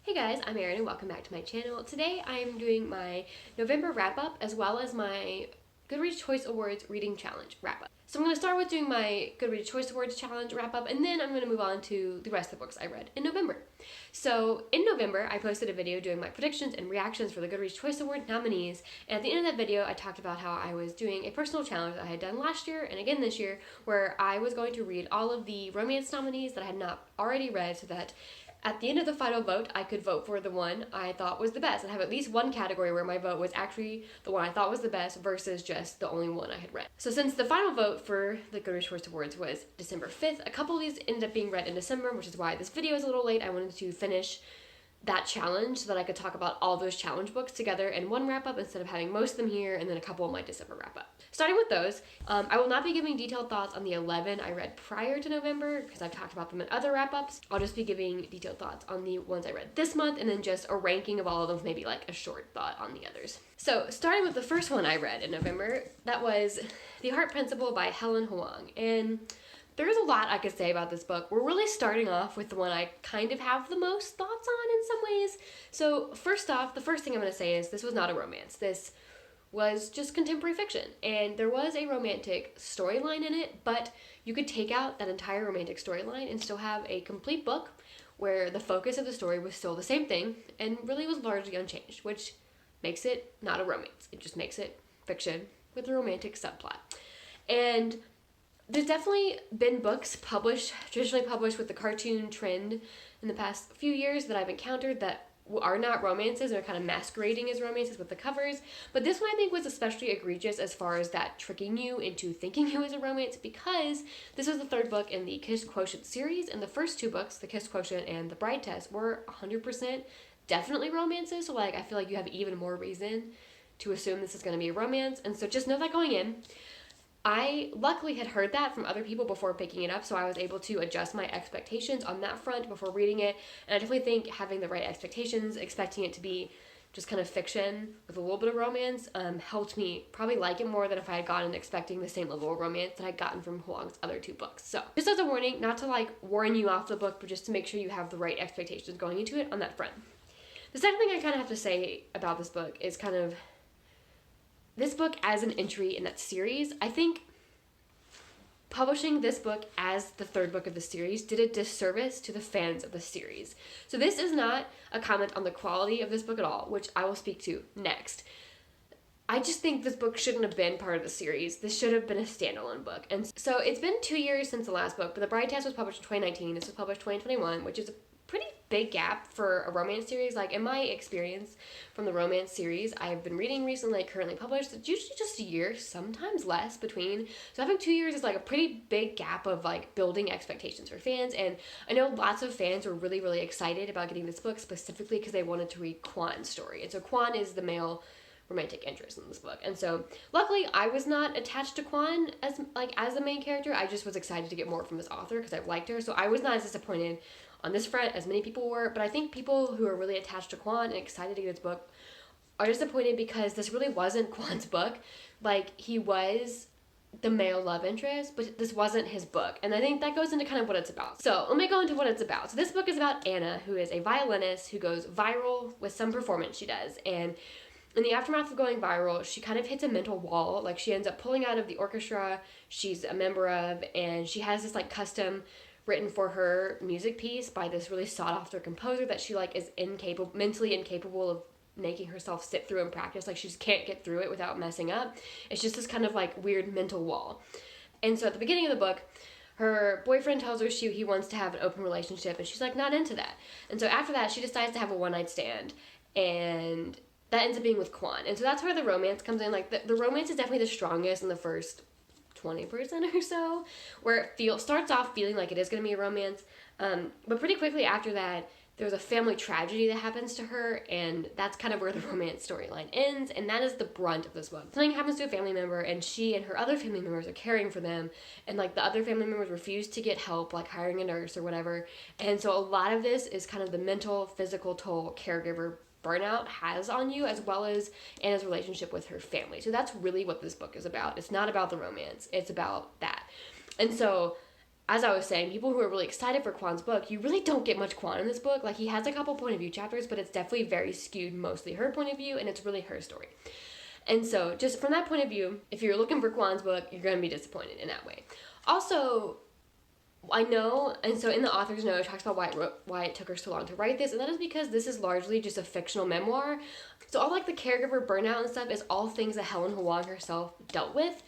Hey guys, I'm Erin and welcome back to my channel. Today I am doing my November wrap-up as well as my Goodreads Choice Awards Reading Challenge wrap-up. So I'm going to start with doing my Goodreads Choice Awards Challenge wrap-up, and then I'm going to move on to the rest of the books I read in November. So in November, I posted a video doing my predictions and reactions for the Goodreads Choice Award nominees, and at the end of that video, I talked about how I was doing a personal challenge that I had done last year and again this year, where I was going to read all of the romance nominees that I had not already read so that at the end of the final vote, I could vote for the one I thought was the best and have at least one category where my vote was actually the one I thought was the best versus just the only one I had read. So since the final vote for the Goodreads Choice Awards was December 5th, a couple of these ended up being read in December, which is why this video is a little late. I wanted to finish that challenge so that I could talk about all those challenge books together in one wrap-up instead of having most of them here and then a couple of my December wrap-up. Starting with those, I will not be giving detailed thoughts on the 11 I read prior to November because I've talked about them in other wrap-ups. I'll just be giving detailed thoughts on the ones I read this month and then just a ranking of all of them, maybe like a short thought on the others. So starting with the first one I read in November, that was The Heart Principle by Helen Hoang. And there's a lot I could say about this book. We're really starting off with the one I kind of have the most thoughts on in some ways. So first off, the first thing I'm going to say is this was not a romance. This was just contemporary fiction. And there was a romantic storyline in it, but you could take out that entire romantic storyline and still have a complete book where the focus of the story was still the same thing and really was largely unchanged, which makes it not a romance. It just makes it fiction with a romantic subplot. And there's definitely been books traditionally published with the cartoon trend in the past few years that I've encountered that are not romances and are kind of masquerading as romances with the covers. But this one I think was especially egregious as far as that tricking you into thinking it was a romance because this was the third book in the Kiss Quotient series, and the first two books, the Kiss Quotient and the Bride Test, were 100% definitely romances. So like I feel like you have even more reason to assume this is going to be a romance, and so just know that going in. I luckily had heard that from other people before picking it up, so I was able to adjust my expectations on that front before reading it, and I definitely think having the right expectations, expecting it to be just kind of fiction with a little bit of romance, helped me probably like it more than if I had gone expecting the same level of romance that I'd gotten from Hoang's other two books. So, just as a warning, not to like warn you off the book, but just to make sure you have the right expectations going into it on that front. The second thing I kind of have to say about this book is kind of this book as an entry in that series. I think publishing this book as the third book of the series did a disservice to the fans of the series. So this is not a comment on the quality of this book at all, which I will speak to next. I just think this book shouldn't have been part of the series. This should have been a standalone book. And so it's been 2 years since the last book, but The Bride Test was published in 2019. This was published 2021, which is a pretty big gap for a romance series. Like in my experience from the romance series I've been reading recently, currently published, it's usually just a year, sometimes less between. So having 2 years is like a pretty big gap of like building expectations for fans. And I know lots of fans were really, really excited about getting this book specifically because they wanted to read Quan's story. And so Quan is the male romantic interest in this book. And so luckily I was not attached to Quan as the main character. I just was excited to get more from this author because I've liked her. So I was not as disappointed on this front as many people were, but I think people who are really attached to Quan and excited to get his book are disappointed because this really wasn't Quan's book. Like, he was the male love interest, but this wasn't his book, and I think that goes into kind of what it's about. So let me go into what it's about. So this book is about Anna, who is a violinist who goes viral with some performance she does, and in the aftermath of going viral, she kind of hits a mental wall. Like, she ends up pulling out of the orchestra she's a member of, and she has this like custom written for her music piece by this really sought-after composer that she like is mentally incapable of making herself sit through and practice. Like, she just can't get through it without messing up. It's just this kind of like weird mental wall. And so at the beginning of the book, her boyfriend tells her he wants to have an open relationship, and she's like not into that. And so after that, she decides to have a one-night stand, and that ends up being with Quan. And so that's where the romance comes in. Like, the romance is definitely the strongest in the first 20% or so, where it starts off feeling like it is going to be a romance, but pretty quickly after that there's a family tragedy that happens to her, and that's kind of where the romance storyline ends, and that is the brunt of this book. Something happens to a family member, and she and her other family members are caring for them, and like the other family members refuse to get help, like hiring a nurse or whatever, and so a lot of this is kind of the mental, physical toll caregiver burnout has on you, as well as Anna's relationship with her family. So that's really what this book is about. It's not about the romance, it's about that. And so as I was saying, people who are really excited for Kwan's book, you really don't get much Kwan in this book. Like, he has a couple point of view chapters, but it's definitely very skewed, mostly her point of view, and it's really her story. And so, just from that point of view, if you're looking for Kwan's book, you're going to be disappointed in that way. Also, I know, and so in the author's note, it talks about why it took her so long to write this, and that is because this is largely just a fictional memoir. So all, like, the caregiver burnout and stuff is all things that Helen Hoang herself dealt with,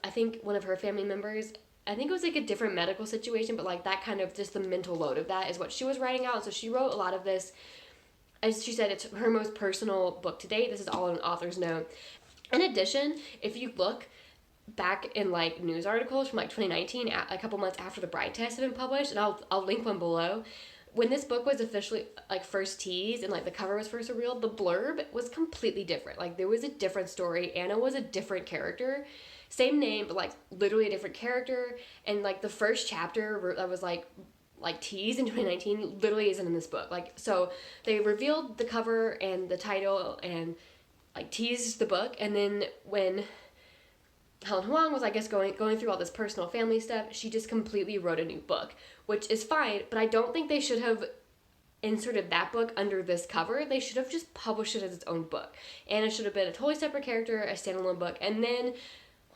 I think, one of her family members. I think it was, like, a different medical situation, but, like, that kind of, just the mental load of that is what she was writing out. So she wrote a lot of this. As she said, it's her most personal book to date. This is all in an author's note. In addition, if you look back in, like, news articles from, like, 2019, a couple months after the Bride test had been published, and I'll link one below, when this book was officially, like, first teased and, like, the cover was first revealed, the blurb was completely different. Like, there was a different story. Anna was a different character. Same name, but, like, literally a different character. And, like, the first chapter that was, like teased in 2019 literally isn't in this book. Like, so they revealed the cover and the title and, like, teased the book, and then when Helen Hoang was, I guess, going through all this personal family stuff, she just completely wrote a new book, which is fine, but I don't think they should have inserted that book under this cover. They should have just published it as its own book. Anna should have been a totally separate character, a standalone book, and then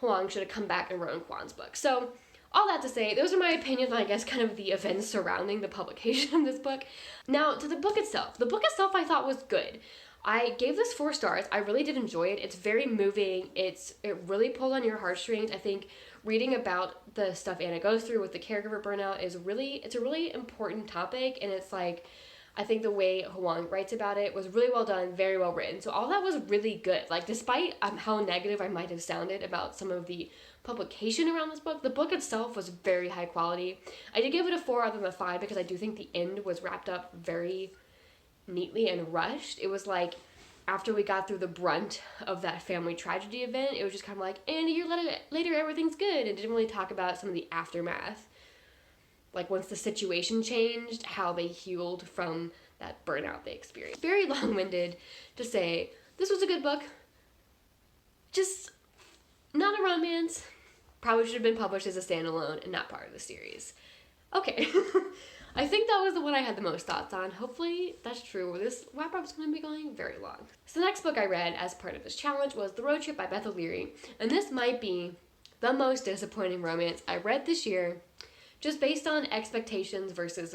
Hoang should have come back and written Kwan's book. So, all that to say, those are my opinions on, I guess, kind of the events surrounding the publication of this book. Now, to the book itself. The book itself I thought was good. I gave this 4 stars. I really did enjoy it. It's very moving. It really pulled on your heartstrings. I think reading about the stuff Anna goes through with the caregiver burnout it's a really important topic, and it's like, I think the way Hoang writes about it was really well done, very well written. So all that was really good. Like, despite how negative I might have sounded about some of the publication around this book, the book itself was very high quality. I did give it a 4 out of a 5 because I do think the end was wrapped up very neatly and rushed. It was like, after we got through the brunt of that family tragedy event, it was just kind of like, and a year later everything's good, and didn't really talk about some of the aftermath. Like, once the situation changed, how they healed from that burnout they experienced. Very long-winded to say, this was a good book. Just not a romance. Probably should have been published as a standalone and not part of the series. Okay. I think that was the one I had the most thoughts on. Hopefully that's true. This wrap-up's going to be going very long. So the next book I read as part of this challenge was The Road Trip by Beth, and this might be the most disappointing romance I read this year, just based on expectations versus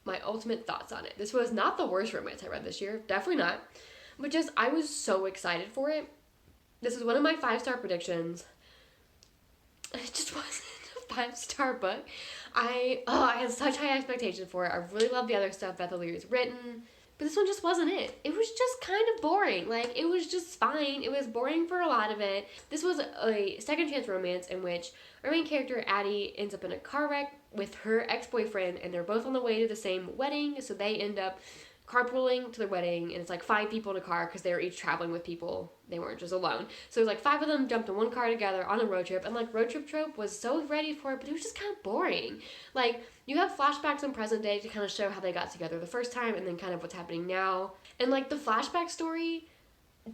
my ultimate thoughts on it. This was not the worst romance I read this year, definitely not, but just I was so excited for it. This is one of my 5-star predictions. It just wasn't a 5-star book. I had such high expectations for it. I really love the other stuff Beth O'Leary's written, but this one just wasn't it. It was just kind of boring. Like, it was just fine. It was boring for a lot of it. This was a second chance romance in which our main character, Addie, ends up in a car wreck with her ex-boyfriend, and they're both on the way to the same wedding, so they end up carpooling to their wedding, and it's like 5 people in a car because they were each traveling with people. They weren't just alone. So it was like 5 of them jumped in one car together on a road trip, and like road trip trope was so ready for it, but it was just kind of boring. Like, you have flashbacks in present day to kind of show how they got together the first time and then kind of what's happening now. And like the flashback story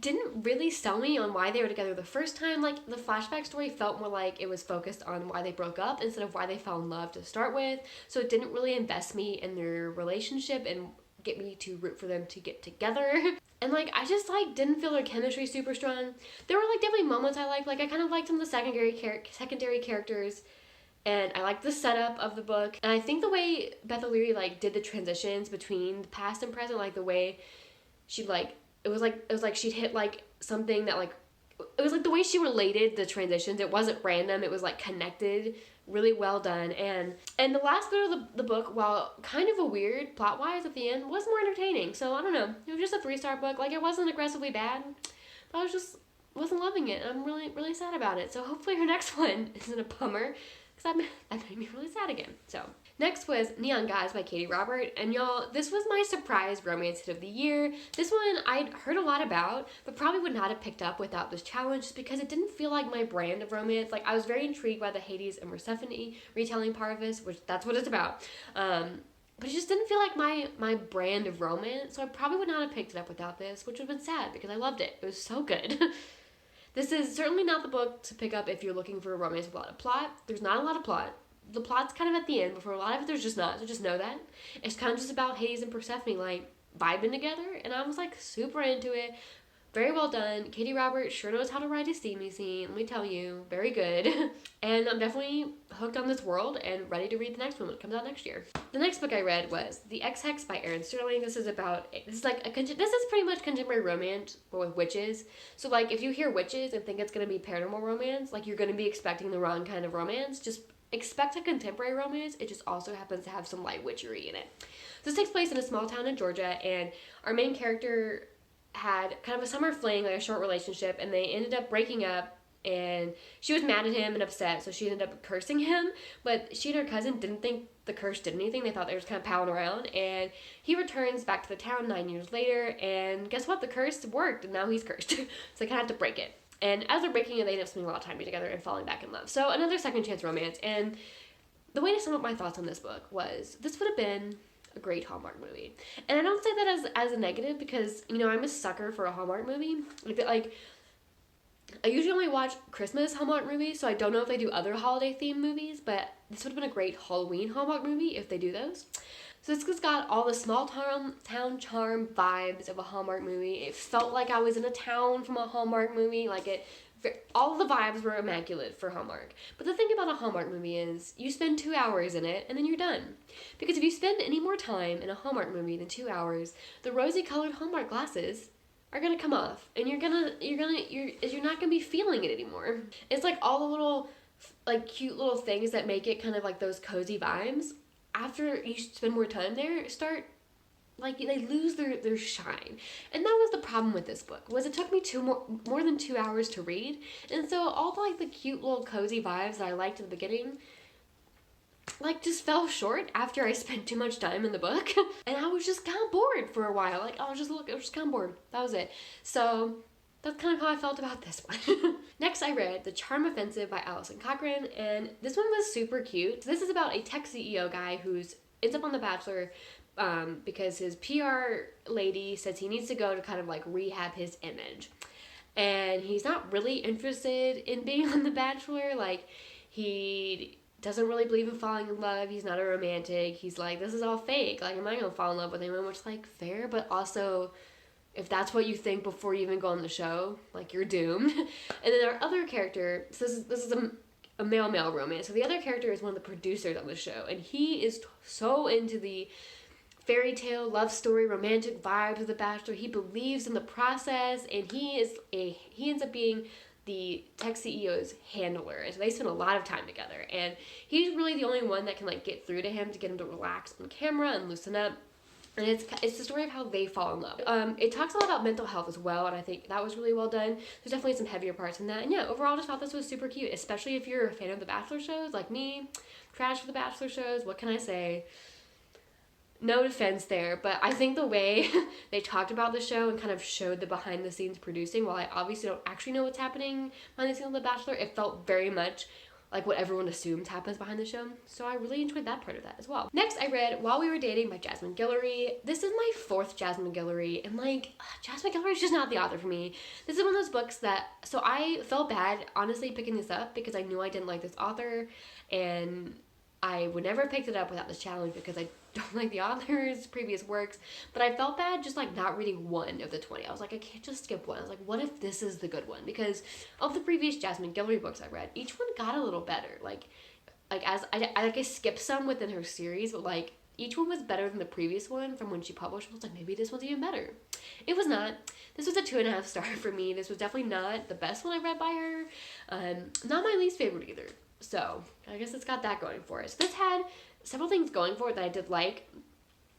didn't really sell me on why they were together the first time. Like, the flashback story felt more like it was focused on why they broke up instead of why they fell in love to start with. So it didn't really invest me in their relationship and get me to root for them to get together. And like, I just like didn't feel their chemistry super strong. There were like definitely moments I liked. Like, I kind of liked some of the secondary characters, and I liked the setup of the book. And I think the way Beth O'Leary like did the transitions between the past and present, like the way she like it was like she'd hit like something that like it was like the way she related the transitions. It wasn't random. It was like connected. Really well done. And the last bit of the book, while kind of a weird plot-wise at the end, was more entertaining. So I don't know. It was just a 3-star book. Like, it wasn't aggressively bad, but I wasn't loving it. I'm really, really sad about it. So hopefully her next one isn't a bummer, because that made me really sad again. So next was Neon Guys by Katee Robert, and y'all, this was my surprise romance hit of the year. This one I'd heard a lot about, but probably would not have picked up without this challenge, just because it didn't feel like my brand of romance. Like, I was very intrigued by the Hades and Persephone retelling part of this, which that's what it's about. But it just didn't feel like my brand of romance, so I probably would not have picked it up without this, which would have been sad because I loved it. It was so good. This is certainly not the book to pick up if you're looking for a romance with a lot of plot. There's not a lot of plot. the plot's kind of at the end, but for a lot of it there's just not, so just know that. It's kind of just about Hades and Persephone, like, vibing together, and I was, like, super into it. Very well done. Katee Roberts sure knows how to write a steamy scene, let me tell you. Very good. And I'm definitely hooked on this world and ready to read the next one when it comes out next year. The next book I read was The Ex Hex by Erin Sterling. This is pretty much contemporary romance, but with witches. So, like, if you hear witches and think it's going to be paranormal romance, like, you're going to be expecting the wrong kind of romance. Just expect a contemporary romance. It just also happens to have some light witchery in it. So this takes place in a small town in Georgia, and our main character had kind of a summer fling, like a short relationship, and they ended up breaking up, and she was mad at him and upset, so she ended up cursing him, but she and her cousin didn't think the curse did anything. They thought they were just kind of palling around, and he returns back to the town 9 years later, and guess what? The curse worked, and now he's cursed. So they kind of have to break it. And as they're breaking it, they end up spending a lot of time together and falling back in love. So another second chance romance, and the way to sum up my thoughts on this book was, this would have been a great Hallmark movie. And I don't say that as a negative, because, you know, I'm a sucker for a Hallmark movie. Like, I usually only watch Christmas Hallmark movies, so I don't know if they do other holiday themed movies, but this would have been a great Halloween Hallmark movie if they do those. So this has got all the small town charm vibes of a Hallmark movie. It felt like I was in a town from a Hallmark movie. All the vibes were immaculate for Hallmark. But the thing about a Hallmark movie is you spend 2 hours in it and then you're done. Because if you spend any more time in a Hallmark movie than 2 hours, the rosy colored Hallmark glasses are gonna come off, and you're not gonna be feeling it anymore. It's like all the little, like, cute little things that make it kind of like those cozy vibes, after you spend more time there, they lose their shine. And that was the problem with this book, was it took me more than 2 hours to read, and so all the cute little cozy vibes that I liked at the beginning, just fell short after I spent too much time in the book. And I was just kind of bored for a while. I was just kind of bored. That was it. So that's kind of how I felt about this one. Next, I read The Charm Offensive by Allison Cochrun, and this one was super cute. So this is about a tech CEO guy who's ends up on The Bachelor because his PR lady says he needs to go to kind of rehab his image. And he's not really interested in being on The Bachelor. He doesn't really believe in falling in love. He's not a romantic. He's like, this is all fake. Am I gonna fall in love with anyone? Which, fair, but also, if that's what you think before you even go on the show, you're doomed. And then our other character, so this is a male-male romance. So the other character is one of the producers on the show, and he is so into the fairy tale, love story, romantic vibes of The Bachelor. He believes in the process, and he ends up being the tech CEO's handler, and so they spend a lot of time together, and he's really the only one that can get through to him to get him to relax on camera and loosen up. And it's the story of how they fall in love. It talks a lot about mental health as well, and I think that was really well done. There's definitely some heavier parts in that, and yeah, overall I just thought this was super cute, especially if you're a fan of The Bachelor shows like me. Trash for The Bachelor shows, what can I say? No defense there, but I think the way they talked about the show and kind of showed the behind-the-scenes producing, while I obviously don't actually know what's happening behind the scenes of The Bachelor, it felt very much like what everyone assumes happens behind the show, so I really enjoyed that part of that as well. Next, I read While We Were Dating by Jasmine Guillory. This is my 4th Jasmine Guillory, and Jasmine Guillory is just not the author for me. This is one of those books that, so I felt bad, honestly, picking this up because I knew I didn't like this author, and I would never have picked it up without this challenge because I don't like the author's previous works, but I felt bad just not reading one of the 20. I was like, I can't just skip one. I was like, what if this is the good one? Because of the previous Jasmine Guillory books I read, each one got a little better. As I skipped some within her series, but each one was better than the previous one from when she published. I was like, maybe this one's even better. It was not. This was a 2.5 star for me. This was definitely not the best one I read by her. Not my least favorite either. So I guess it's got that going for it. So this had several things going for it that I did like.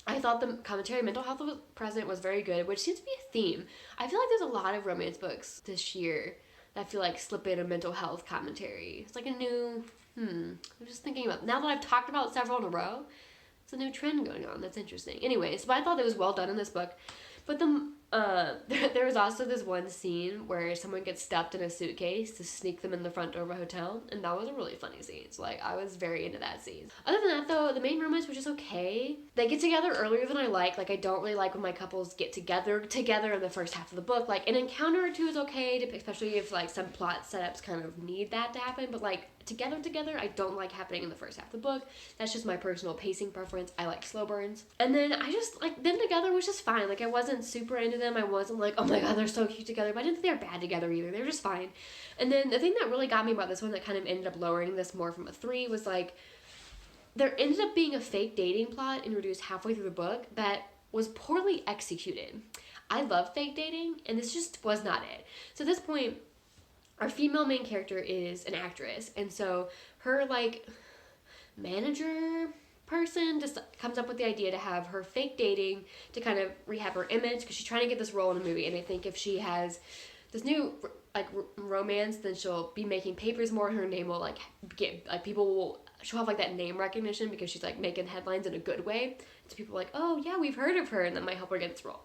I thought the commentary mental health was present was very good, which seems to be a theme. I feel like there's a lot of romance books this year that I feel slip in a mental health commentary. It's a new, I'm just thinking about, now that I've talked about several in a row, it's a new trend going on that's interesting. Anyways, but I thought it was well done in this book. But the There was also this one scene where someone gets stuffed in a suitcase to sneak them in the front door of a hotel, and that was a really funny scene. So, like, I was very into that scene. Other than that, though, the main romance was just okay. They get together earlier than I like. Like, I don't really like when my couples get together in the first half of the book. Like, an encounter or two is okay, especially if, like, some plot setups kind of need that to happen, but, like, together, I don't like happening in the first half of the book. That's just my personal pacing preference. I like slow burns. And then I just, like, them together was just fine. Like, I wasn't super into them. I wasn't like, oh my god, they're so cute together, but I didn't think they're bad together either. They were just fine. And then the thing that really got me about this one that kind of ended up lowering this more from a 3 was, like, there ended up being a fake dating plot introduced halfway through the book that was poorly executed. I love fake dating, and this just was not it. So at this point, our female main character is an actress, and so her, like, manager person just comes up with the idea to have her fake dating to kind of rehab her image, because she's trying to get this role in a movie, and I think if she has this new, like, romance, then she'll be making papers more, and her name will, like, get, like, she'll have, like, that name recognition because she's, like, making headlines in a good way. So people are like, oh, yeah, we've heard of her, and that might help her get this role.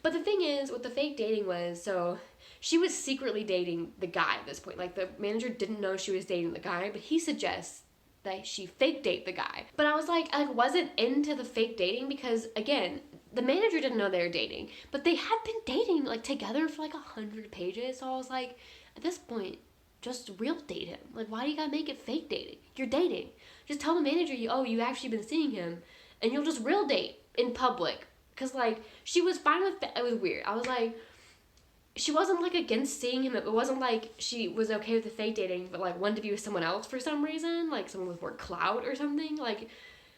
But the thing is, what the fake dating was, so she was secretly dating the guy at this point. Like, the manager didn't know she was dating the guy, but he suggests that she fake date the guy. But I was like, I wasn't into the fake dating because, again, the manager didn't know they were dating, but they had been dating, like, together for, like, 100 pages. So I was like, at this point, just real date him. Like, why do you gotta make it fake dating? You're dating. Just tell the manager you actually been seeing him, and you'll just real date in public. Because, like, she was fine with it. It was weird. I was like, she wasn't, like, against seeing him. It wasn't like she was okay with the fake dating, but, like, wanted to be with someone else for some reason, like someone with more clout or something. Like,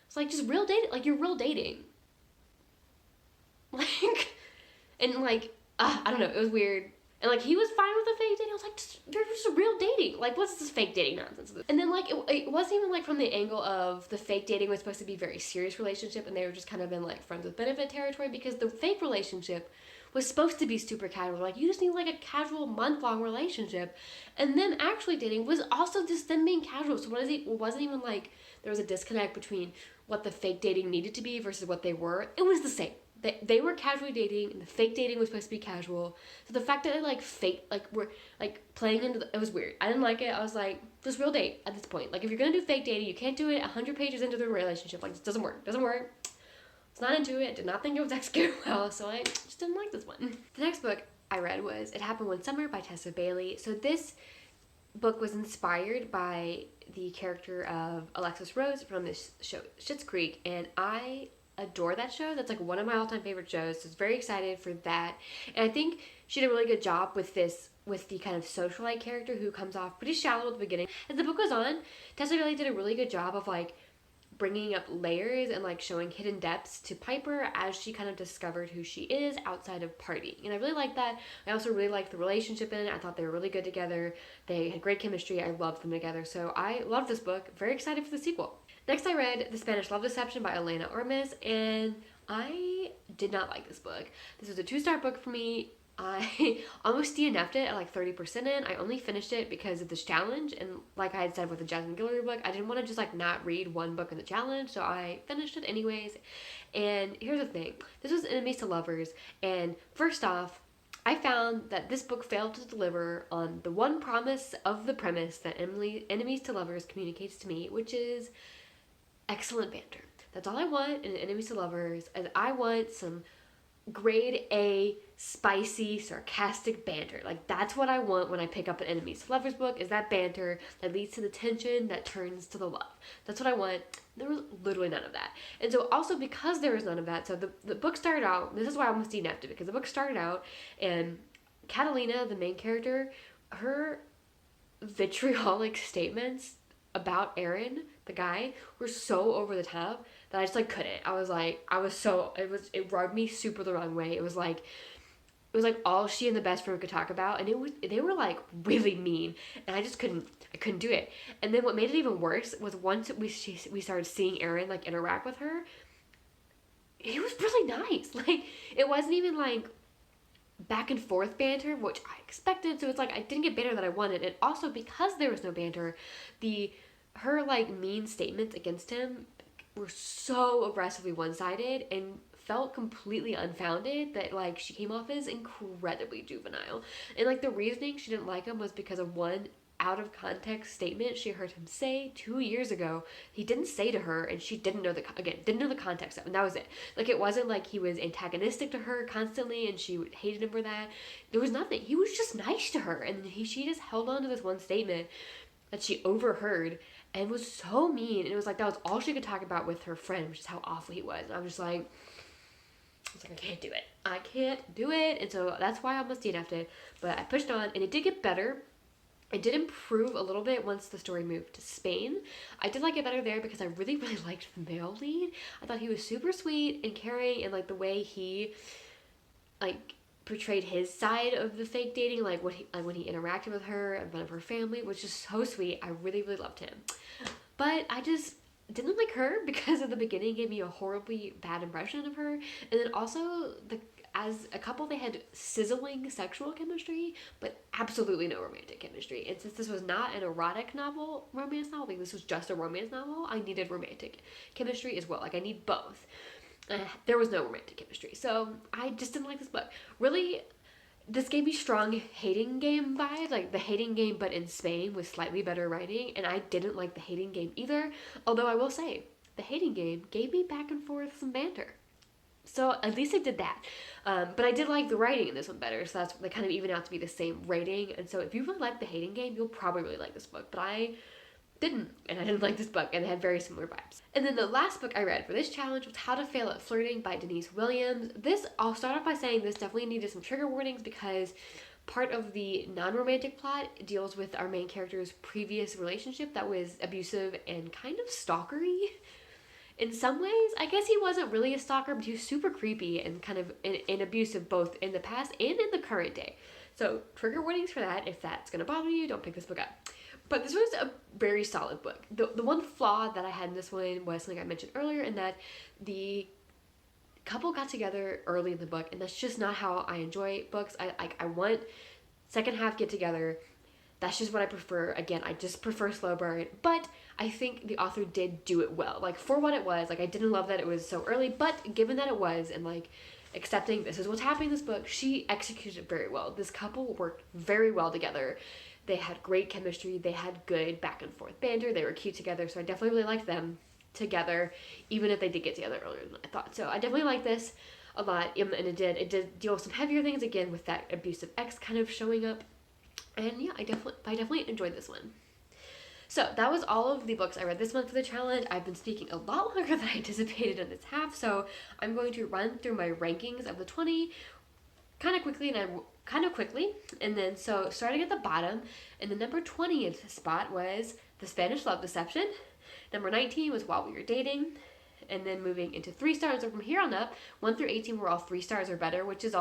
it's like, just real dating. Like, you're real dating. Like, and, like, I don't know. It was weird. And, like, he was fine with the fake dating. I was like, you're just real dating. Like, what's this fake dating nonsense? And then, like, it wasn't even, like, from the angle of the fake dating was supposed to be a very serious relationship, and they were just kind of in, like, friends with benefit territory, because the fake relationship was supposed to be super casual. Like, you just need, like, a casual month-long relationship. And them actually dating was also just them being casual. So it wasn't even, like, there was a disconnect between what the fake dating needed to be versus what they were. It was the same. They were casually dating, and the fake dating was supposed to be casual. So the fact that they, like, were, like, playing into it was weird. I didn't like it. I was like, just real date at this point. Like, if you're gonna do fake dating, you can't do it 100 pages into the relationship. Like, it doesn't work. Doesn't work. I was not into it. Did not think it was executed well, so I just didn't like this one. The next book I read was It Happened One Summer by Tessa Bailey. So this book was inspired by the character of Alexis Rose from this show, Schitt's Creek, and I adore that show. That's, like, one of my all-time favorite shows, so I was very excited for that. And I think she did a really good job with the kind of socialite character who comes off pretty shallow at the beginning. As the book goes on, Tessa really did a really good job of, like, bringing up layers and, like, showing hidden depths to Piper as she kind of discovered who she is outside of partying. And I really liked that. I also really liked the relationship in it. I thought they were really good together. They had great chemistry. I loved them together. So I loved this book. Very excited for the sequel. Next, I read The Spanish Love Deception by Elena Armas, and I did not like this book. This was a 2-star book for me. I almost DNF'd it at, like, 30% in. I only finished it because of this challenge, and like I had said with the Jasmine Guillory book, I didn't want to just, like, not read one book in the challenge, so I finished it anyways. And here's the thing. This was Enemies to Lovers, and first off, I found that this book failed to deliver on the one promise of the premise that Enemies to Lovers communicates to me, which is excellent banter. That's all I want in Enemies to Lovers, and I want some grade A, spicy, sarcastic banter. Like, that's what I want when I pick up an Enemies to Lovers book, is that banter that leads to the tension that turns to the love. That's what I want. There was literally none of that. And so also because there was none of that, so the book started out, this is why I almost DNF'd it, because the book started out and Catalina, the main character, her vitriolic statements about Erin, the guy, were so over the top that I just, like, couldn't. It rubbed me super the wrong way. It was like all she and the best friend could talk about, and they were, like, really mean, and I couldn't do it. And then what made it even worse was once we started seeing Erin, like, interact with her, it was really nice. Like, it wasn't even, like, back and forth banter, which I expected, so it's like I didn't get banter that I wanted. And also, because there was no banter, her, like, mean statements against him were so aggressively one-sided and felt completely unfounded, that like she came off as incredibly juvenile. And like the reasoning she didn't like him was because of one out of context statement she heard him say 2 years ago. He didn't say to her, and she didn't know the context of it, and that was it. Like, it wasn't like he was antagonistic to her constantly and she hated him for that. There was nothing. He was just nice to her, and she just held on to this one statement that she overheard and was so mean. And it was like that was all she could talk about with her friend, which is how awful he was. And I was like, I can't do it. I can't do it. And so that's why I almost DNF'd it. But I pushed on, and it did get better. It did improve a little bit once the story moved to Spain. I did like it better there because I really, really liked the male lead. I thought he was super sweet and caring, and like the way he like portrayed his side of the fake dating, like when he interacted with her in front of her family, was just so sweet. I really, really loved him. But I just didn't like her because at the beginning gave me a horribly bad impression of her. And then also as a couple, they had sizzling sexual chemistry, but absolutely no romantic chemistry. And since this was not an erotic romance novel, like this was just a romance novel, I needed romantic chemistry as well. Like, I need both. There was no romantic chemistry. So I just didn't like this book. Really, this gave me strong Hating Game vibes, like the Hating Game but in Spain with slightly better writing, and I didn't like the Hating Game either, although I will say, the Hating Game gave me back and forth some banter. So at least I did that. But I did like the writing in this one better, so they kind of even out to be the same rating. And so if you really like the Hating Game, you'll probably really like this book. But I didn't, and I didn't like this book, and it had very similar vibes. And then the last book I read for this challenge was How to Fail at Flirting by Denise Williams. This, I'll start off by saying this definitely needed some trigger warnings because part of the non-romantic plot deals with our main character's previous relationship that was abusive and kind of stalkery. In some ways, I guess he wasn't really a stalker, but he was super creepy and kind of and abusive both in the past and in the current day. So trigger warnings for that. If that's going to bother you, don't pick this book up. But this was a very solid book. The one flaw that I had in this one was something I mentioned earlier, in that the couple got together early in the book, and that's just not how I enjoy books. I want second half get together. That's just what I prefer. Again, I just prefer slow burn, but I think the author did do it well. Like, for what it was, like, I didn't love that it was so early, but given that it was, and like accepting this is what's happening in this book, she executed it very well. This couple worked very well together. They had great chemistry. They had good back and forth banter. They were cute together, so I definitely really liked them together, even if they did get together earlier than I thought. So I definitely like this a lot, and it did deal with some heavier things, again, with that abusive ex kind of showing up. And yeah, I definitely enjoyed this one. So that was all of the books I read this month for the challenge. I've been speaking a lot longer than I anticipated in this half, so I'm going to run through my rankings of the 20 kind of quickly, and then so starting at the bottom, and the number 20th spot was The Spanish Love Deception. Number 19 was While We Were Dating, and then moving into 3 stars. So from here on up, 1 through 18 were all 3 stars or better, which is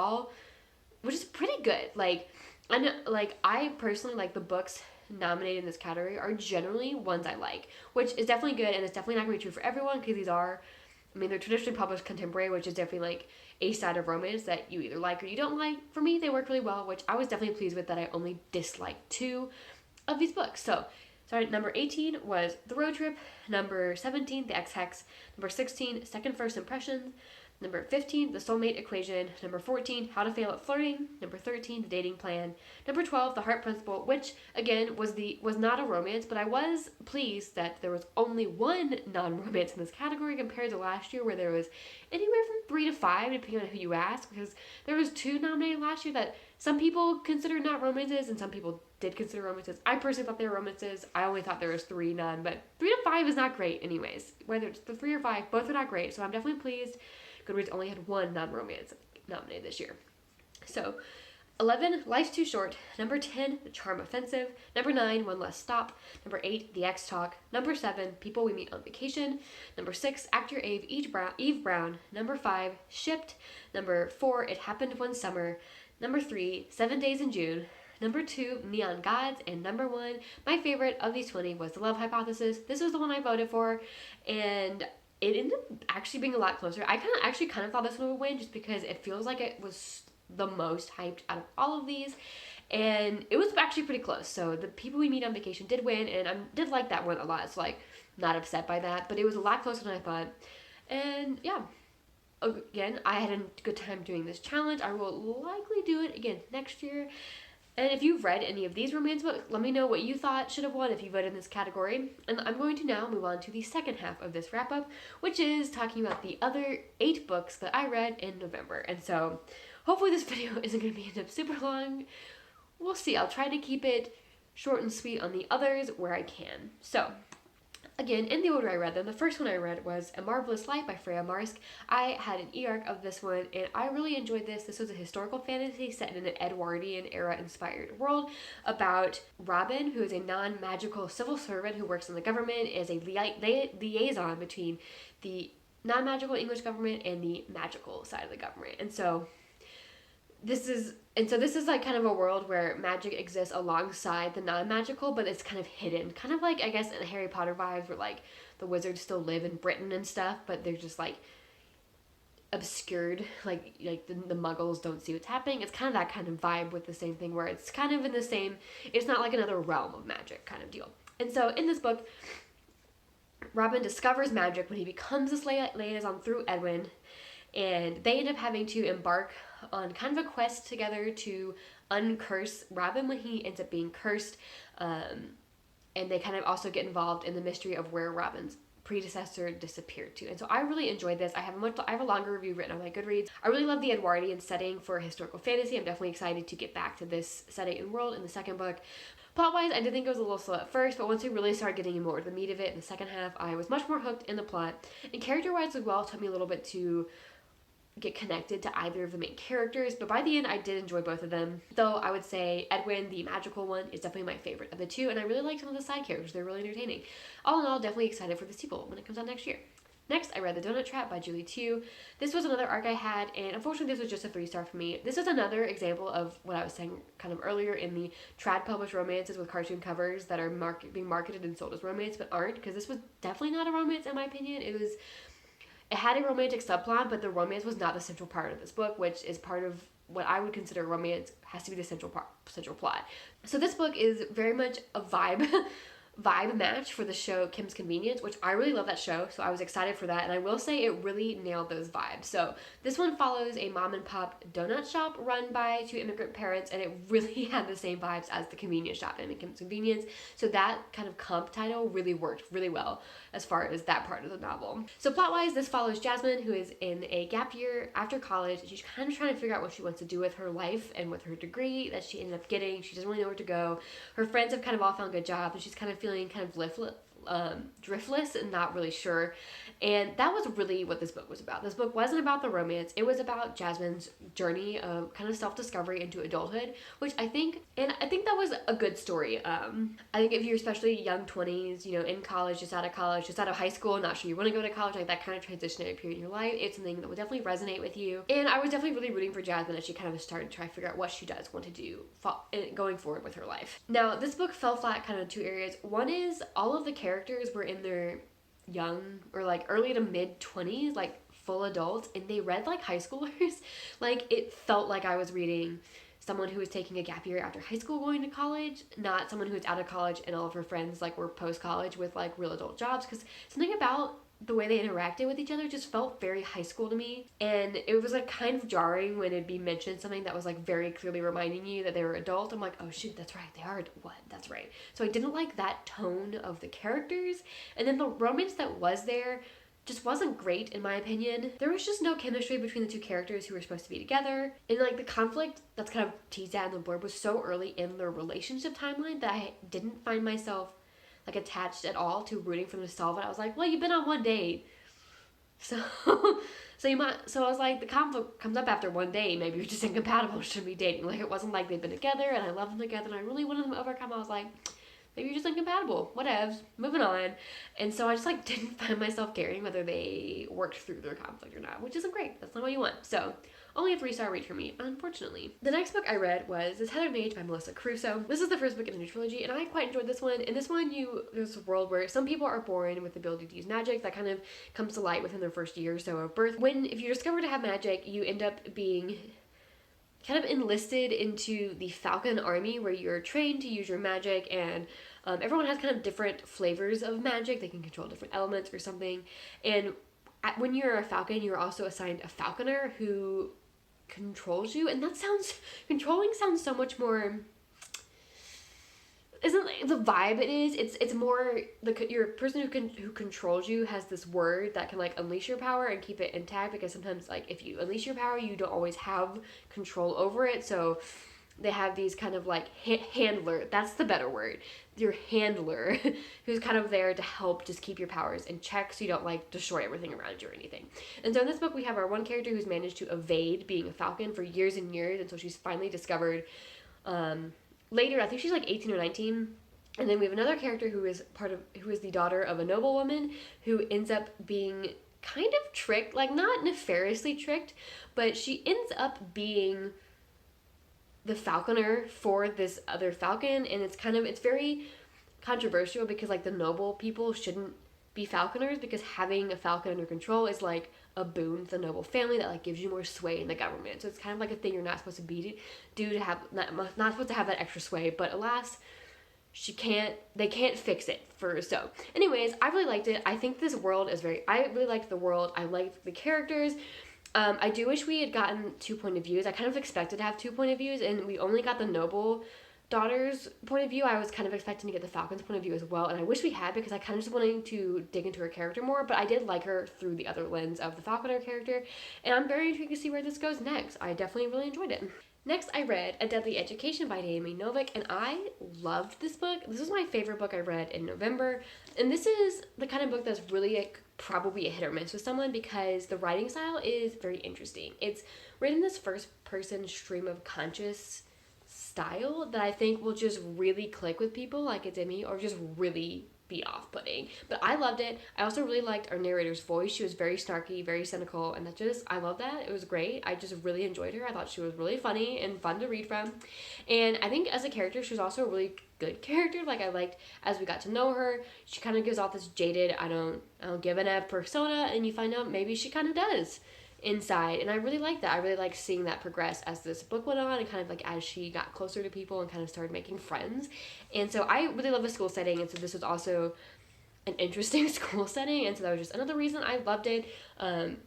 pretty good. I personally like the books nominated in this category are generally ones I like, which is definitely good, and it's definitely not going to be true for everyone, because these are, they're traditionally published contemporary, which is definitely like a side of romance that you either like or you don't like. For me, they work really well, which I was definitely pleased with, that I only disliked 2 of these books. So, number 18 was The Road Trip, number 17, The Ex Hex, number 16, Second First Impressions, number 15, The Soulmate Equation, number 14, How to Fail at Flirting, number 13, The Dating Plan, number 12, The Heart Principle, which again was not a romance, but I was pleased that there was only 1 non-romance in this category compared to last year, where there was anywhere from 3 to 5 depending on who you ask, because there was 2 nominated last year that some people considered not romances and some people did consider romances. I personally thought they were romances. I only thought there was 3 none, but 3 to 5 is not great anyways. Whether it's the 3 or 5, both are not great, so I'm definitely pleased Goodreads only had 1 non-romance nominated this year. So, 11, Life's Too Short. Number 10, The Charm Offensive. Number 9, One Less Stop. Number 8, The Ex Talk. Number 7, People We Meet on Vacation. Number 6, Actor Eve Brown. Number 5, Shipped. Number 4, It Happened One Summer. Number 3, 7 Days in June. Number 2, Neon Gods. And number 1, my favorite of these 20 was The Love Hypothesis. This was the one I voted for, and it ended up actually being a lot closer. I kind of thought this one would win, just because it feels like it was the most hyped out of all of these, and it was actually pretty close. So the People We Meet on Vacation did win, and I did like that one a lot, so not upset by that, but it was a lot closer than I thought. And yeah, again, I had a good time doing this challenge. I will likely do it again next year. And if you've read any of these romance books, let me know what you thought should have won if you voted in this category. And I'm going to now move on to the second half of this wrap up, which is talking about the other 8 books that I read in November. And so hopefully this video isn't going to be super long. We'll see. I'll try to keep it short and sweet on the others where I can. So again, in the order I read them, the first one I read was A Marvellous Life by Freya Marske. I had an e-arc of this one, and I really enjoyed this. This was a historical fantasy set in an Edwardian era-inspired world about Robin, who is a non-magical civil servant who works in the government as a liaison between the non-magical English government and the magical side of the government. And so this is like kind of a world where magic exists alongside the non-magical, but it's kind of hidden. Kind of like, I guess, in Harry Potter vibes where like the wizards still live in Britain and stuff, but they're just like obscured, like the muggles don't see what's happening. It's kind of that kind of vibe with the same thing where it's kind of in the same, it's not like another realm of magic kind of deal. And so in this book, Robin discovers magic when he becomes this liaison through Edwin, and they end up having to embark on kind of a quest together to uncurse Robin when he ends up being cursed, and they kind of also get involved in the mystery of where Robin's predecessor disappeared to. And so I really enjoyed this. I have a longer review written on my Goodreads. I really love the Edwardian setting for historical fantasy. I'm definitely excited to get back to this setting and world in the second book. Plot-wise, I did think it was a little slow at first, but once we really started getting more of the meat of it in the second half, I was much more hooked in the plot. And character-wise as well, it took me a little bit to get connected to either of the main characters, but by the end I did enjoy both of them. Though I would say Edwin, the magical one, is definitely my favorite of the two, and I really like some of the side characters. They're really entertaining. All in all, definitely excited for the sequel when it comes out next year. Next, I read The Donut Trap by Julie Tieu. This was another arc I had, and unfortunately this was just a 3-star for me. This is another example of what I was saying kind of earlier in the trad published romances with cartoon covers that are being marketed and sold as romance but aren't, because this was definitely not a romance in my opinion. It had a romantic subplot, but the romance was not the central part of this book, which is part of what I would consider romance has to be the central plot. So this book is very much a vibe match for the show Kim's Convenience, which I really love that show, so I was excited for that, and I will say it really nailed those vibes. So this one follows a mom and pop donut shop run by 2 immigrant parents, and it really had the same vibes as the convenience shop in Kim's Convenience, so that kind of comp title really worked really well as far as that part of the novel. So plot-wise, this follows Jasmine, who is in a gap year after college, and she's kind of trying to figure out what she wants to do with her life and with her degree that she ended up getting. She doesn't really know where to go. Her friends have kind of all found good jobs, and she's kind of feeling kind of driftless and not really sure. And that was really what this book was about. This book wasn't about the romance. It was about Jasmine's journey of kind of self-discovery into adulthood, which I think that was a good story. I think if you're especially young 20s, in college, just out of high school, not sure you want to go to college, like that kind of transitionary period in your life, it's something that would definitely resonate with you. And I was definitely really rooting for Jasmine as she kind of started to try to figure out what she does want to do going forward with her life. Now, this book fell flat kind of in 2 areas. One is all of the characters were in their young or like early to mid 20s, like full adults, and they read like high schoolers. Like it felt like I was reading someone who was taking a gap year after high school going to college, not someone who was out of college and all of her friends like were post-college with like real adult jobs, because something about the way they interacted with each other just felt very high school to me, and it was like kind of jarring when it'd be mentioned something that was like very clearly reminding you that they were adult. I'm like, oh shit, that's right, they are what? That's right. So I didn't like that tone of the characters, and then the romance that was there just wasn't great in my opinion. There was just no chemistry between the 2 characters who were supposed to be together, and like the conflict that's kind of teased out in the blurb was so early in their relationship timeline that I didn't find myself like attached at all to rooting for them to solve it. I was like, well, you've been on one date, so I was like, the conflict comes up after one day, maybe you're just incompatible, shouldn't be dating. Like it wasn't like they've been together and I love them together and I really wanted them to overcome. I was like, maybe you're just incompatible, whatevs, moving on. And so I just like didn't find myself caring whether they worked through their conflict or not, which isn't great. That's not what you want. So only a 3-star read for me, unfortunately. The next book I read was The Tethered Mage by Melissa Caruso. This is the first book in the new trilogy, and I quite enjoyed this one. In this one, there's a world where some people are born with the ability to use magic that kind of comes to light within their first year or so of birth. If you discover to have magic, you end up being kind of enlisted into the Falcon Army, where you're trained to use your magic, and everyone has kind of different flavors of magic. They can control different elements or something, and when you're a falcon, you're also assigned a falconer who controls you, and controlling sounds so much more, isn't the vibe it is, it's more your person who controls you has this word that can like unleash your power and keep it intact, because sometimes like if you unleash your power you don't always have control over it, so they have these kind of like handler, that's the better word, your handler who's kind of there to help just keep your powers in check so you don't like destroy everything around you or anything. And so in this book we have our one character who's managed to evade being a falcon for years and years, and so she's finally discovered later, I think she's like 18 or 19. And then we have another character who is the daughter of a noblewoman who ends up being kind of tricked, like not nefariously tricked, but she ends up being the falconer for this other falcon, and it's very controversial because like the noble people shouldn't be falconers, because having a falcon under control is like a boon to the noble family that like gives you more sway in the government. So it's kind of like a thing you're not supposed to not supposed to have that extra sway, but alas, they can't fix it for so. Anyways, I really liked it. I think this world I really liked the world. I liked the characters. I do wish we had gotten 2 point of views. I kind of expected to have 2 point of views, and we only got the noble daughter's point of view. I was kind of expecting to get the Falcon's point of view as well, and I wish we had, because I kind of just wanted to dig into her character more, but I did like her through the other lens of the Falconer character, and I'm very intrigued to see where this goes next. I definitely really enjoyed it. Next, I read A Deadly Education by Naomi Novik, and I loved this book. This was my favorite book I read in November, and this is the kind of book that's really probably a hit or miss with someone, because the writing style is very interesting. It's written this first-person stream of conscious style that I think will just really click with people like it did me, or just really be off-putting. But I loved it. I also really liked our narrator's voice. She was very snarky, very cynical, and I love that. It was great. I just really enjoyed her. I thought she was really funny and fun to read from. And I think as a character, she was also a really good character. Like, I liked, as we got to know her, she kind of gives off this jaded, I don't give an F persona, and you find out maybe she kind of does inside, and I really like that. I really like seeing that progress as this book went on, and kind of like as she got closer to people and kind of started making friends. And so I really love the school setting, and so this was also an interesting school setting, and so that was just another reason I loved it.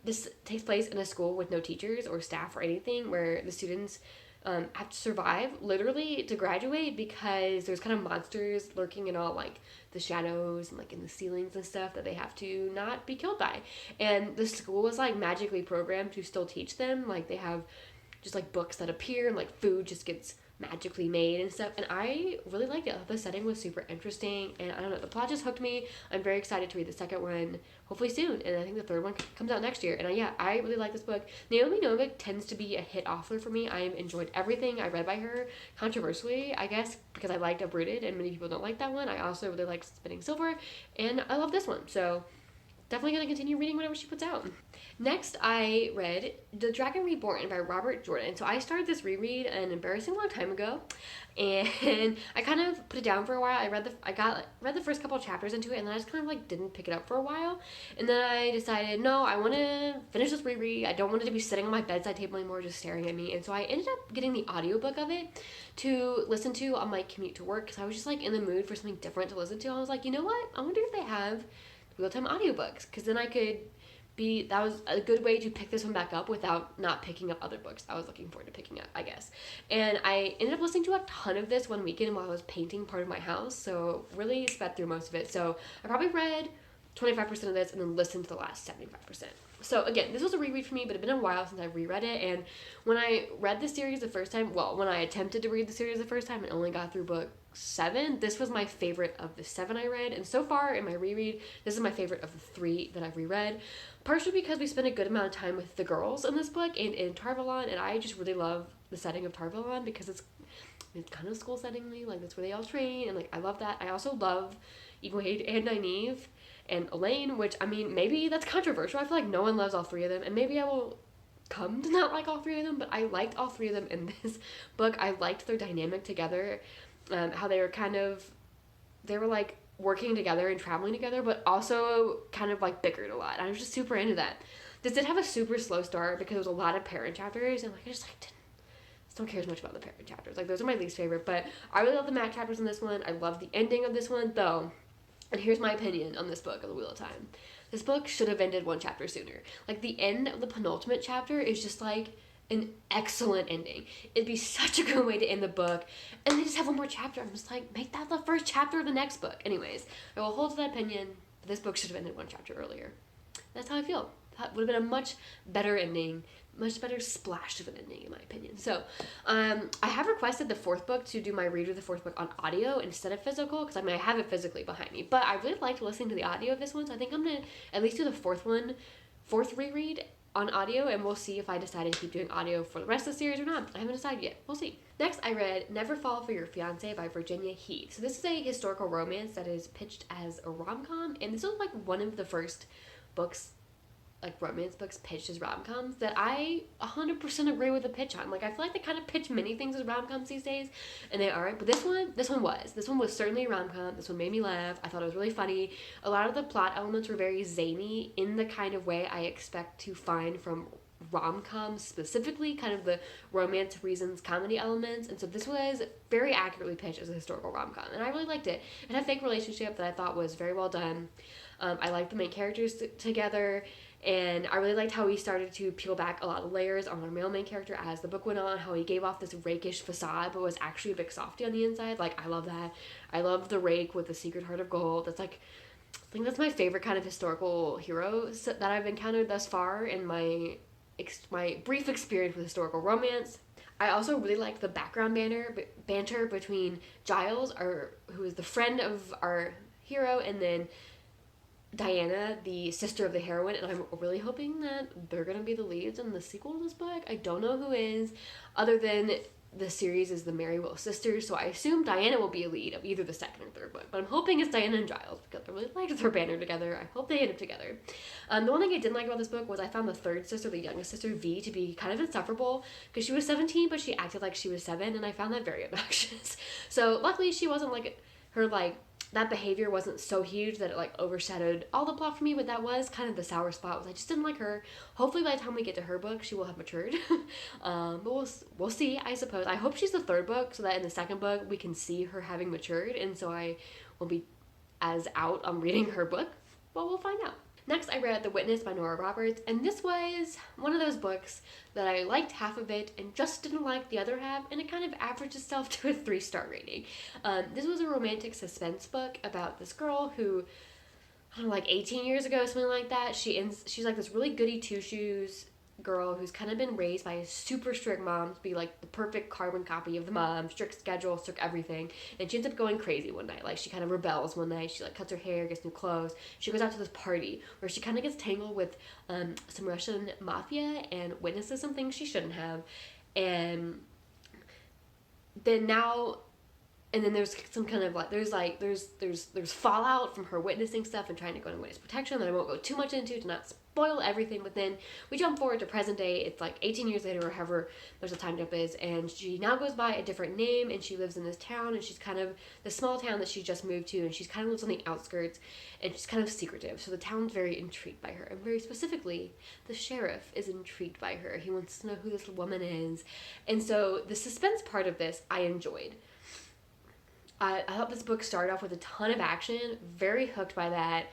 This takes place in a school with no teachers or staff or anything, where the students have to survive literally to graduate, because there's kind of monsters lurking in all like the shadows and like in the ceilings and stuff that they have to not be killed by. And the school is like magically programmed to still teach them. Like, they have just like books that appear, and like food just gets magically made and stuff, and I really liked it. I thought the setting was super interesting, and I don't know, the plot just hooked me. I'm very excited to read the second one hopefully soon, and I think the third one comes out next year. And I really like this book. Naomi Novik tends to be a hit author for me. I enjoyed everything I read by her, controversially, I guess, because I liked Uprooted, and many people don't like that one. I also really like Spinning Silver, and I love this one, so definitely going to continue reading whatever she puts out. Next, I read The Dragon Reborn by Robert Jordan. So I started this reread an embarrassing long time ago, and I kind of put it down for a while. I read the first couple of chapters into it, and then I just kind of like didn't pick it up for a while. And then I decided, no, I want to finish this reread. I don't want it to be sitting on my bedside table anymore, just staring at me. And so I ended up getting the audiobook of it to listen to on my commute to work, because I was just like in the mood for something different to listen to. I was like, you know what? I wonder if they have real-time audiobooks, because then that was a good way to pick this one back up without not picking up other books I was looking forward to picking up, I guess. And I ended up listening to a ton of this one weekend while I was painting part of my house, so really sped through most of it. So I probably read 25% of this and then listened to the last 75%. So again, this was a reread for me, but it had been a while since I reread it, and when I read the series the first time, when I attempted to read the series the first time and only got through book 7, this was my favorite of the 7 I read, and so far in my reread, this is my favorite of the 3 that I've reread, partially because we spent a good amount of time with the girls in this book and in Tarvalon, and I just really love the setting of Tarvalon, because it's kind of school settingly, like that's where they all train, and like I love that. I also love Egwene and Nynaeve and Elaine, which, I mean, maybe that's controversial. I feel like no one loves all 3 of them, and maybe I will come to not like all 3 of them, but I liked all 3 of them in this book. I liked their dynamic together, how they were like working together and traveling together, but also kind of like bickered a lot. I was just super into that. This did have a super slow start because there was a lot of parent chapters, and like I just don't care as much about the parent chapters. Like, those are my least favorite, but I really love the Mac chapters in this one. I love the ending of this one, though And here's my opinion on this book, of the Wheel of Time. This book should have ended one chapter sooner. Like, the end of the penultimate chapter is just, like, an excellent ending. It'd be such a good way to end the book. And they just have one more chapter. I'm just like, make that the first chapter of the next book. Anyways, I will hold to that opinion. But this book should have ended one chapter earlier. That's how I feel. That would have been a much better ending. Much better splash of an ending, in my opinion. So, I have requested the fourth book to do my read of the fourth book on audio instead of physical, because I mean, I have it physically behind me. But I really liked listening to the audio of this one, so I think I'm going to at least do the fourth reread on audio, and we'll see if I decide to keep doing audio for the rest of the series or not. I haven't decided yet. We'll see. Next, I read Never Fall for Your Fiance by Virginia Heath. So this is a historical romance that is pitched as a rom-com, and this was like one of the first books, like romance books pitched as rom-coms, that I 100% agree with the pitch on. Like, I feel like they kind of pitch many things as rom-coms these days, and they aren't. But this one was certainly a rom-com. This one made me laugh. I thought it was really funny. A lot of the plot elements were very zany in the kind of way I expect to find from rom-coms, specifically kind of the romance reasons, comedy elements. And so this was very accurately pitched as a historical rom-com, and I really liked it. It had a fake relationship that I thought was very well done. I liked the main characters together. And I really liked how he started to peel back a lot of layers on our male main character as the book went on, how he gave off this rakish facade but was actually a big softie on the inside. Like, I love that. I love the rake with the secret heart of gold. That's like, I think that's my favorite kind of historical hero that I've encountered thus far in my brief experience with historical romance. I also really liked the background banter between Giles, who is the friend of our hero, and then Diana, the sister of the heroine, and I'm really hoping that they're going to be the leads in the sequel to this book. I don't know who is, other than the series is the Marvellous sisters, so I assume Diana will be a lead of either the second or third book, but I'm hoping it's Diana and Giles, because I really liked their banner together. I hope they end up together. The one thing I didn't like about this book was I found the third sister, the youngest sister, V, to be kind of insufferable, because she was 17, but she acted like she was 7, and I found that very obnoxious. So luckily she wasn't that behavior wasn't so huge that it like overshadowed all the plot for me, but that was kind of the sour spot, was I just didn't like her. Hopefully by the time we get to her book she will have matured. But we'll see, I suppose. I hope she's the third book, so that in the second book we can see her having matured, and so I won't be as out on reading her book, but we'll find out. Next, I read The Witness by Nora Roberts, and this was one of those books that I liked half of it and just didn't like the other half, and it kind of averaged itself to a 3-star rating. This was a romantic suspense book about this girl who, I don't know, like 18 years ago, something like that, she's like this really goody two-shoes girl who's kind of been raised by a super strict mom to be like the perfect carbon copy of the mom, strict schedule, strict everything, and she ends up going crazy one night. Like, she kind of rebels one night, she like cuts her hair, gets new clothes, she goes out to this party where she kind of gets tangled with some Russian mafia and witnesses some things she shouldn't have, and then there's some kind of like there's fallout from her witnessing stuff and trying to go into witness protection that I won't go too much into to not spoil everything. But then we jump forward to present day. It's like 18 years later or however much the time jump is, and she now goes by a different name, and she lives in this town, and she's kind of the small town that she just moved to, and she's kind of lives on the outskirts, and she's kind of secretive. So the town's very intrigued by her, and very specifically the sheriff is intrigued by her. He wants to know who this woman is, and so the suspense part of this I enjoyed. I thought this book started off with a ton of action, very hooked by that,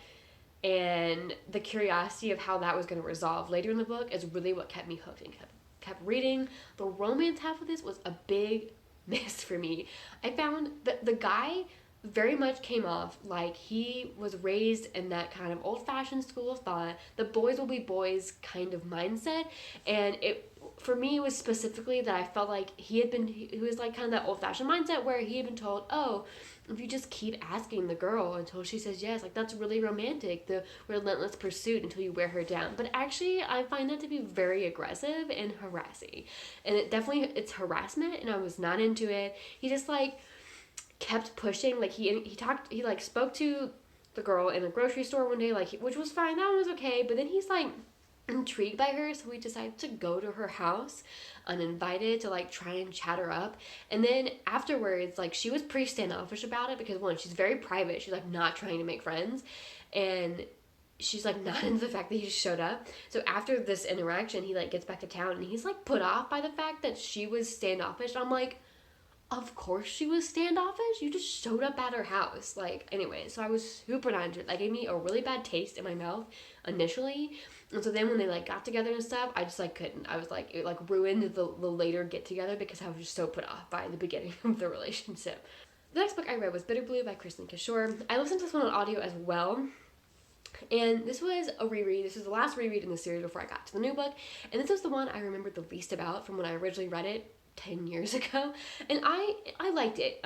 and the curiosity of how that was going to resolve later in the book is really what kept me hooked and kept reading. The romance half of this was a big miss for me. I found that the guy very much came off like he was raised in that kind of old-fashioned school of thought, the boys will be boys kind of mindset, and for me, it was specifically that I felt like he was like kind of that old-fashioned mindset where he had been told, oh, if you just keep asking the girl until she says yes, like that's really romantic, the relentless pursuit until you wear her down. But actually, I find that to be very aggressive and harassing. And it's harassment, and I was not into it. He just like kept pushing, like he spoke to the girl in a grocery store one day, like, which was fine, that one was okay, but then he's like intrigued by her, so we decided to go to her house uninvited to like try and chat her up. And then afterwards, like, she was pretty standoffish about it because, one, she's very private, she's like not trying to make friends, and she's like not into the fact that he just showed up. So after this interaction, he like gets back to town and he's like put off by the fact that she was standoffish. I'm like, of course she was standoffish. You just showed up at her house. Like, anyway, so I was super not into it. That gave me a really bad taste in my mouth initially. And so then when they, like, got together and stuff, I just, like, couldn't. I was, like, it, like, ruined the later get-together because I was just so put off by the beginning of the relationship. The next book I read was Bitterblue by Kristin Cashore. I listened to this one on audio as well. And this was a reread. This was the last reread in the series before I got to the new book. And this was the one I remembered the least about from when I originally read it 10 years ago, and I liked it.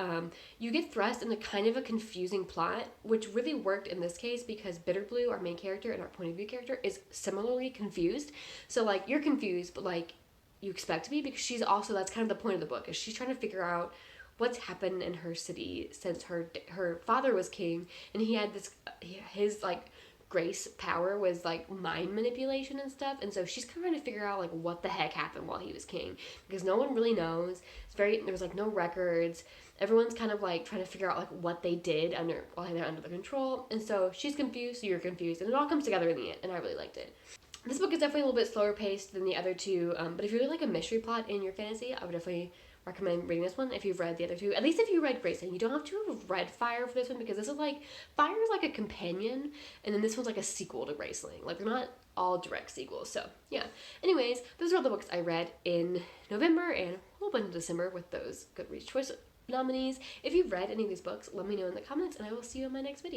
You get thrust into kind of a confusing plot, which really worked in this case because Bitterblue, our main character and our point of view character, is similarly confused. So, like, you're confused, but, like, you expect to be, because she's also, that's kind of the point of the book, is she's trying to figure out what's happened in her city since her father was king, and he had this, his, like, grace power was like mind manipulation and stuff, and so she's kind of trying to figure out like what the heck happened while he was king, because no one really knows. There was like no records. Everyone's kind of like trying to figure out like what they did while they're under the control, and so she's confused, so you're confused, and it all comes together in the end, and I really liked it. This book is definitely a little bit slower paced than the other two, but if you really like a mystery plot in your fantasy, I would definitely recommend reading this one if you've read the other two. At least if you read Graceland. You don't have to have read Fire for this one, because this is like, Fire is like a companion, and then this one's like a sequel to Graceland. Like, they're not all direct sequels, so yeah. Anyways, those are all the books I read in November and a whole bunch of December with those Goodreads Choice nominees. If you've read any of these books, let me know in the comments, and I will see you in my next video.